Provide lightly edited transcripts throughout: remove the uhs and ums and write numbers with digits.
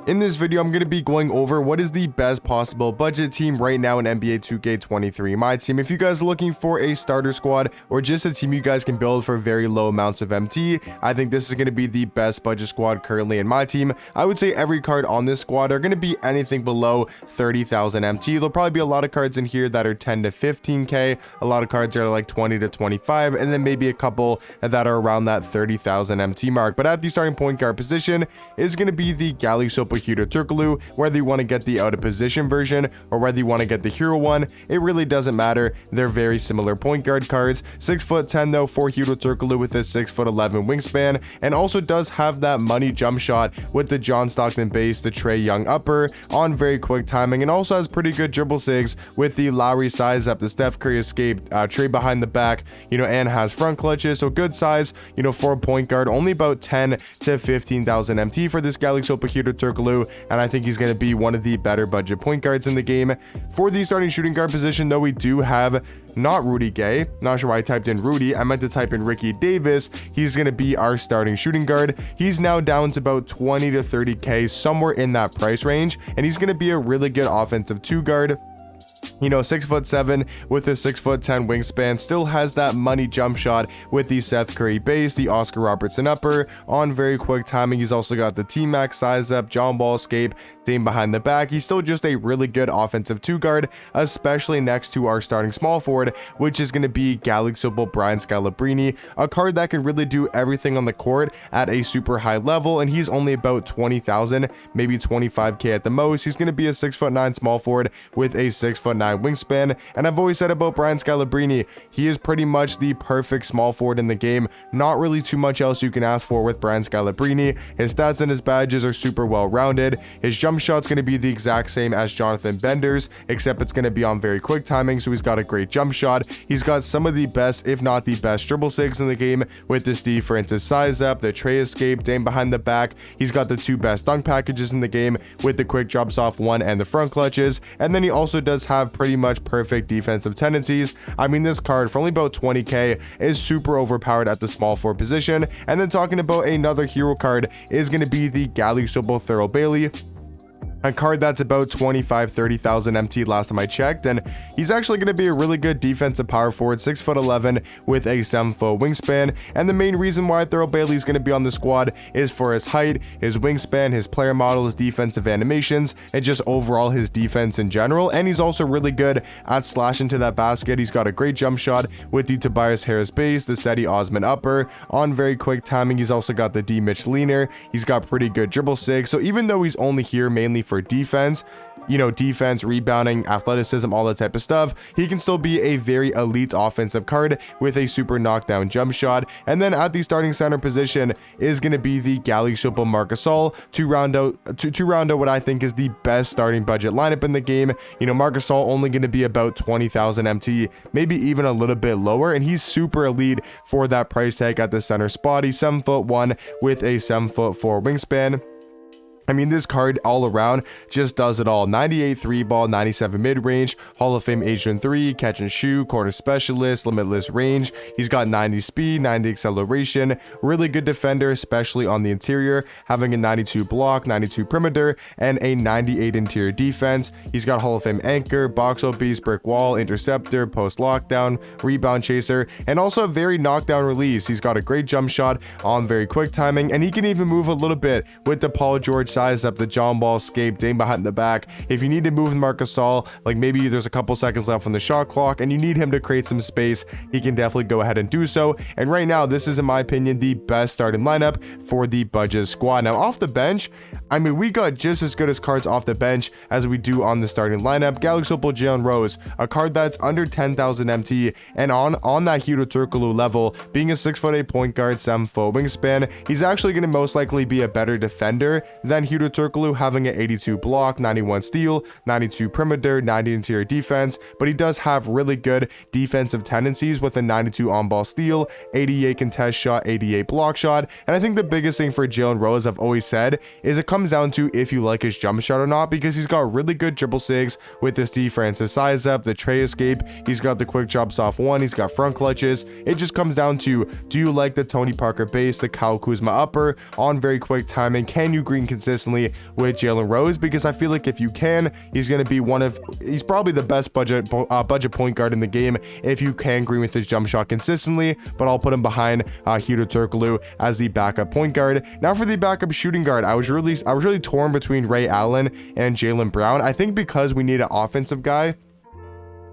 In this video, I'm going to be going over what is the best possible budget team right now in NBA 2K23 Myteam. If you guys are looking for a starter squad or just a team you guys can build for very low amounts of MT, I think this is going to be the best budget squad currently in Myteam. I would say every card on this squad are going to be anything below 30,000 MT. There'll probably be a lot of cards in here that are 10 to 15k, a lot of cards are like 20 to 25, and then maybe a couple that are around that 30,000 MT mark. But at the starting point guard position is going to be the Galiosopo Turkoglu, whether you want to get the out of position version or whether you want to get the hero one, it really doesn't matter. They're very similar point guard cards. 6'10" though for Hero Turkoglu with a 6'11" wingspan, and also does have that money jump shot with the John Stockton base, the Trae Young upper on very quick timing, and also has pretty good dribble sigs with the Lowry size up, the Steph Curry escape, Trae behind the back, and has front clutches. So good size, for a point guard. Only about 10 to 15,000 MT for this Galiosopo Turkoglu, and I think he's going to be one of the better budget point guards in the game. For the starting shooting guard position, though, we do have not Rudy Gay. Not sure why I typed in Rudy. I meant to type in Ricky Davis. He's going to be our starting shooting guard. He's now down to about 20 to 30k, somewhere in that price range, and he's going to be a really good offensive two guard. 6'7" with a 6'10" wingspan, still has that money jump shot with the Seth Curry base, the Oscar Robertson upper on very quick timing. He's also got the T-Max size up, John Ball escape, Dame behind the back. He's still just a really good offensive two guard, especially next to our starting small forward, which is going to be Galiosopo Brian Scalabrine, a card that can really do everything on the court at a super high level, and he's only about 20,000, maybe 25k at the most. He's going to be a 6'9" small forward with a 6'9" wingspan, and I've always said about Brian Scalabrine, he is pretty much the perfect small forward in the game. Not really too much else you can ask for with Brian Scalabrine. His stats and his badges are super well rounded. His jump shot's going to be the exact same as Jonathan Bender's, except it's going to be on very quick timing, so he's got a great jump shot. He's got some of the best, if not the best, dribble sigs in the game with the Steve Francis size up, the Trae escape, Dame behind the back. He's got the two best dunk packages in the game with the quick drops off one and the front clutches, and then he also does have pretty much perfect defensive tendencies. I mean, this card for only about 20k is super overpowered at the small forward position. And then talking about another hero card is going to be the Galiosopo Thurl Bailey, a card that's about 25-30,000 MT last time I checked, and he's actually going to be a really good defensive power forward, 6'11" with a 7-foot wingspan. And the main reason why Thurl Bailey is going to be on the squad is for his height, his wingspan, his player model, his defensive animations, and just overall his defense in general. And he's also really good at slashing to that basket. He's got a great jump shot with the Tobias Harris base, the Cedi Osman upper on very quick timing. He's also got the D Mitch leaner. He's got pretty good dribble sig. So even though he's only here mainly for defense, defense, rebounding, athleticism, all that type of stuff, he can still be a very elite offensive card with a super knockdown jump shot. And then at the starting center position is going to be the Galiosopo Marc Gasol to round out what I think is the best starting budget lineup in the game. Marc Gasol only going to be about 20,000 MT, maybe even a little bit lower, and he's super elite for that price tag at the center spot. He's 7'1" with a 7'4" wingspan. I mean, this card all around just does it all. 98 3 ball, 97 mid-range, Hall of Fame Asian 3, catch and shoot, corner specialist, limitless range. He's got 90 speed, 90 acceleration, really good defender, especially on the interior, having a 92 block, 92 perimeter, and a 98 interior defense. He's got Hall of Fame anchor, box out beast, brick wall, interceptor, post lockdown, rebound chaser, and also a very knockdown release. He's got a great jump shot on very quick timing, and he can even move a little bit with the Paul George size up, the John Ball escape, Dame behind the back. If you need to move Marc Gasol, like maybe there's a couple seconds left on the shot clock and you need him to create some space, he can definitely go ahead and do so. And right now, this is in my opinion the best starting lineup for the budget squad. Now off the bench, I mean, we got just as good as cards off the bench as we do on the starting lineup. Galiosopo Jalen Rose, a card that's under 10,000 MT, and on that Hero Turkoglu level, being a 6'8" point guard, 7-foot wingspan, he's actually going to most likely be a better defender than Hero Turkoglu, having an 82 block, 91 steal, 92 perimeter, 90 interior defense, but he does have really good defensive tendencies with a 92 on-ball steal, 88 contest shot, 88 block shot. And I think the biggest thing for Jalen Rose, I've always said, is it comes comes down to if you like his jump shot or not, because he's got really good dribble sigs with the Steve Francis size up, the tray escape, he's got the quick drops off one, he's got front clutches. It just comes down to, do you like the Tony Parker base, the Kyle Kuzma upper on very quick timing? Can you green consistently with Jalen Rose? Because I feel like if you can, he's going to be he's probably the best budget point guard in the game if you can green with his jump shot consistently, but I'll put him behind Hudo Turkoglu as the backup point guard. Now for the backup shooting guard, I was really torn between Ray Allen and Jaylen Brown. I think because we need an offensive guy,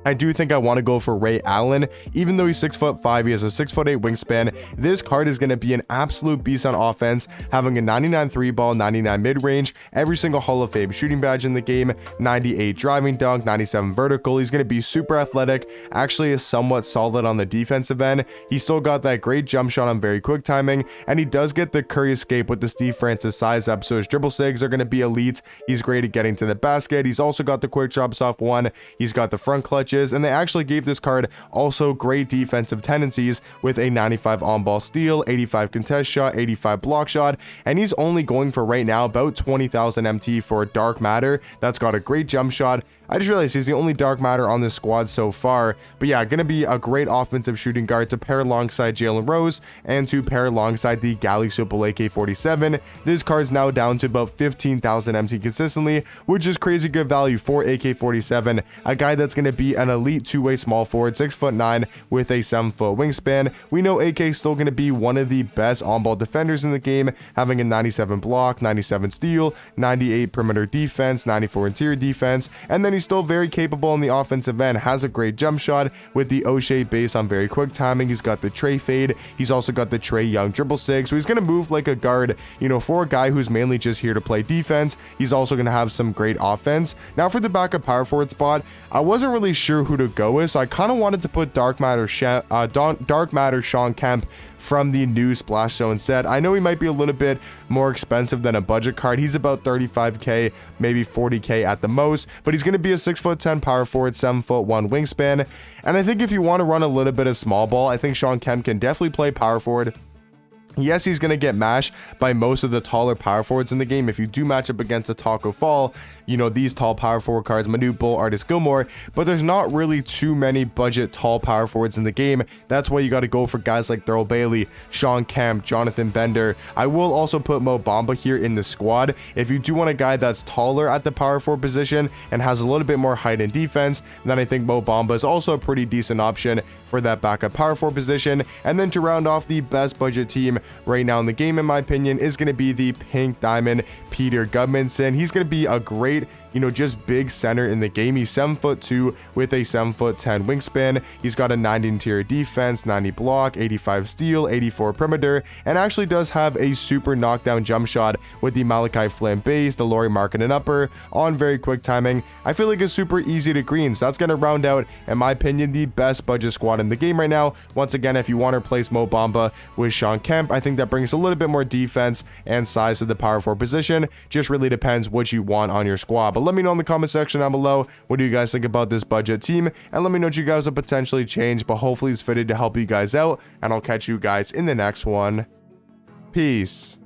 I do think I want to go for Ray Allen. Even though he's 6'5", he has a 6'8" wingspan. This card is going to be an absolute beast on offense, having a 99 3-ball, 99 mid-range, every single Hall of Fame shooting badge in the game, 98 driving dunk, 97 vertical. He's going to be super athletic, actually is somewhat solid on the defensive end. He's still got that great jump shot on very quick timing, and he does get the Curry escape with the Steve Francis size up, so his dribble sigs are going to be elite. He's great at getting to the basket. He's also got the quick drops off one. He's got the front clutch, and they actually gave this card also great defensive tendencies with a 95 on-ball steal, 85 contest shot, 85 block shot, and he's only going for right now about 20,000 MT for Dark Matter. That's got a great jump shot. I just realized he's the only dark matter on this squad so far. But yeah, gonna be a great offensive shooting guard to pair alongside Jalen Rose and to pair alongside the Galley Supple AK-47. This card's now down to about 15,000 MT consistently, which is crazy good value for AK-47, a guy that's gonna be an elite two-way small forward, 6'9" with a 7-foot wingspan. We know AK is still gonna be one of the best on-ball defenders in the game, having a 97 block, 97 steal, 98 perimeter defense, 94 interior defense, and then he's still very capable in the offensive end, has a great jump shot with the O'Shea base on very quick timing. He's got the Trey fade. He's also got the Trey Young dribble sig. So he's going to move like a guard, for a guy who's mainly just here to play defense. He's also going to have some great offense. Now for the backup power forward spot, I wasn't really sure who to go with, so I kind of wanted to put Dark Matter Sean Kemp from the new Splash Zone set. I know he might be a little bit more expensive than a budget card. He's about 35k, maybe 40k at the most, but he's going to be a 6'10" power forward, 7'1" wingspan. And I think if you want to run a little bit of small ball, I think Sean Kemp can definitely play power forward. Yes, he's going to get mashed by most of the taller power forwards in the game. If you do match up against a Taco Fall, these tall power forward cards, Manute Bol, Artis Gilmore, but there's not really too many budget tall power forwards in the game. That's why you got to go for guys like Thurl Bailey, Sean Kemp, Jonathan Bender. I will also put Mo Bamba here in the squad. If you do want a guy that's taller at the power forward position and has a little bit more height and defense, then I think Mo Bamba is also a pretty decent option for that backup power forward position. And then to round off the best budget team right now in the game, in my opinion, is going to be the Pink Diamond Peter Gudmundsson. He's going to be a great just big center in the game. He's 7'2" with a 7'10" wingspan. He's got a 90 interior defense, 90 block, 85 steal, 84 perimeter, and actually does have a super knockdown jump shot with the Malachi Flynn base, the Lauri Markkanen upper on very quick timing. I feel like it's super easy to green, so that's going to round out, in my opinion, the best budget squad in the game right now. Once again, if you want to replace Mo Bamba with Sean Kemp, I think that brings a little bit more defense and size to the power forward position. Just really depends what you want on your squad. But let me know in the comment section down below, what do you guys think about this budget team, and let me know what you guys would potentially change, but hopefully it's fitted to help you guys out, and I'll catch you guys in the next one. Peace.